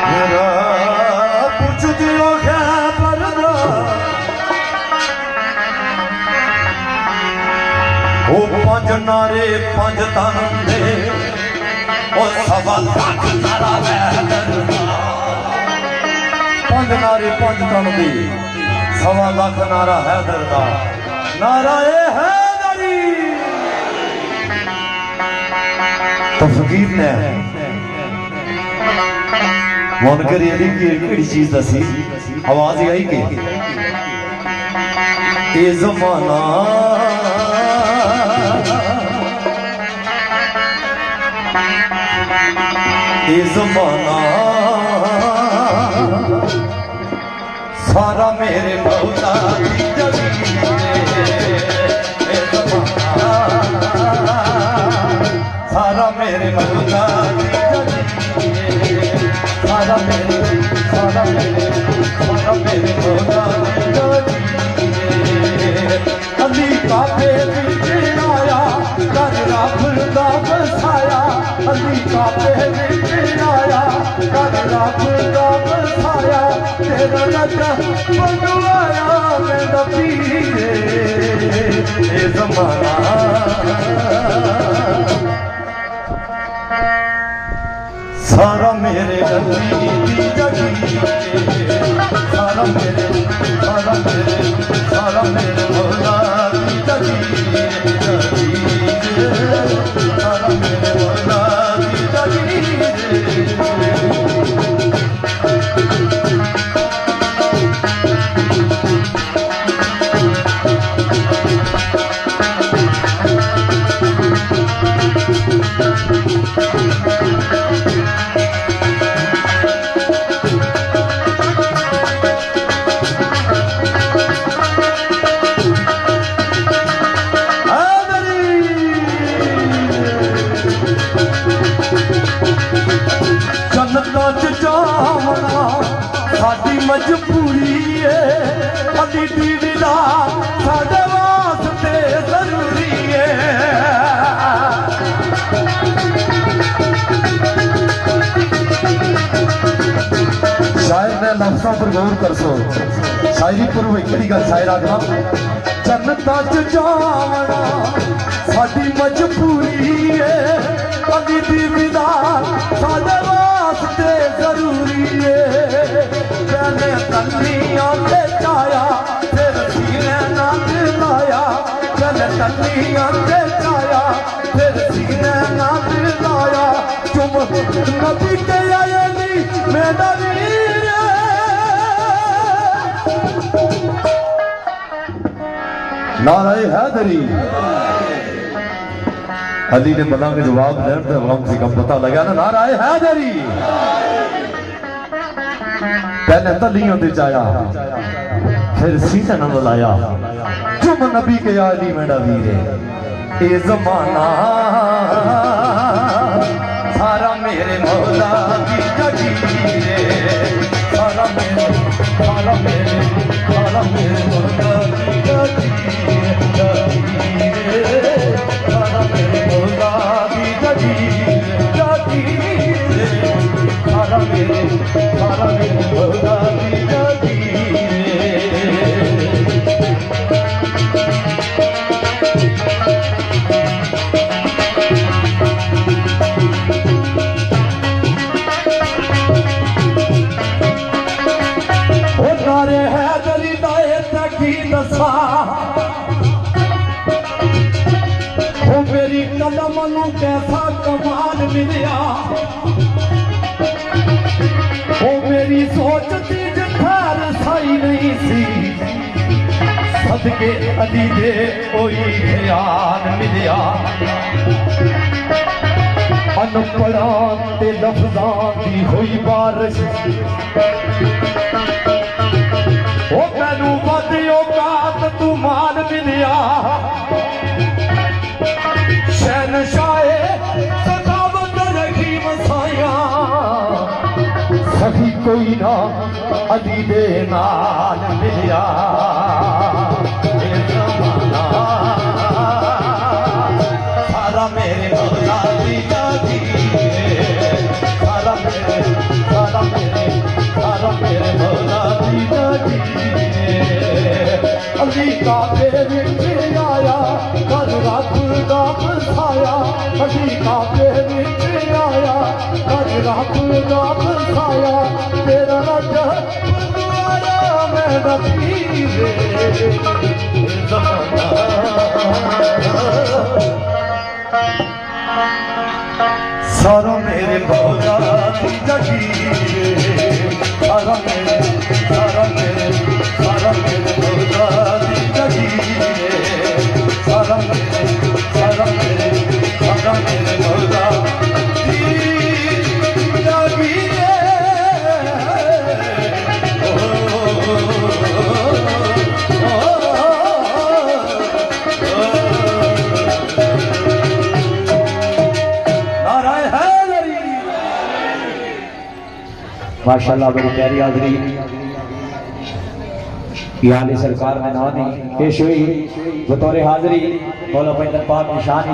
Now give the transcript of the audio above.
मेरा कुछ दियो है परदा वो पंज नारे पंज तन दे वो सवा लाख नारा पंज नारे पंज तन दे सवा लाख नारा हैदर दा नारा ए हैदरी। तो फकीर ने मन करिए कि चीज दसी आवाज आई कि ये जमाना ये जमाना सारा मेरे मौला की सारा मेरे मौला सारा मेरे मौला अली काबे विच आया कर रब दा बसाया अली काबे विच आया कर रब दा बसाया तेरा लगा बनवाया मेरा पीरे ये ज़माना सारा मेरे अली दी जगी सारा मेरे मौला की जगी सारा मेरे मौला की जगी। साडी मजबूरी है अली दी विदा साडे वास्ते जरूरी है। शायर ने लफ्ज़ों पर गौर कर सो शायरी पर एक गल शायर आखा जन्नतां च जावना साडी मजबूरी है अली दी विदा साडे वास्ते जरूरी है। मैंने तन्नियां ते चाया फिर सीने ना दिलाया मैंने तन्नियां ते चाया फिर सीने ना दिलाया तुम नबी के आए नी मेरा वीर नारे हैदरी। अली ने बना के जवाब देने से कम से कम पता लगा ना नारा हैदरी। पहले तलियों दे जाया फिर सीने न बुलाया तुम नबी के आली मेरा वीर ये ज़माना सारा मेरे मौला की जगी सारा मेरे मौला की जगी सारा मेरे मौला की जगी सारा मेरे मौला की जगी। नारे हैदरी दाए तकी दसा वो मेरी कलम नू कैसा कमाल मिलिया वो मेरी सोच थी ठहर सही नहीं सी सदके अली दे कोई ख्याल मिलिया अनपढ़ां ते लफ्ज़ां दी हुई बारिश ओ मैनू वध औकात तू मान मिलिया शहनशाहे सखावत रखी मसाया सही कोई ना अली दे नाल मिलिया सारा मेरे मौला की जाती सारा मेरे मेरा खुदा बसाया तेरा राजा आया मेरा पीरे ज़माना सारा मेरे मौला की जगीरे सारा मेरे मौला की जगीरे सारा मेरे मौला की जगीरे माशाअल्लाह बड़ी प्यारी हाजरी यानी सरकार में ना पेश हुई बतौर हाजरी मौला पैदल पाक निशान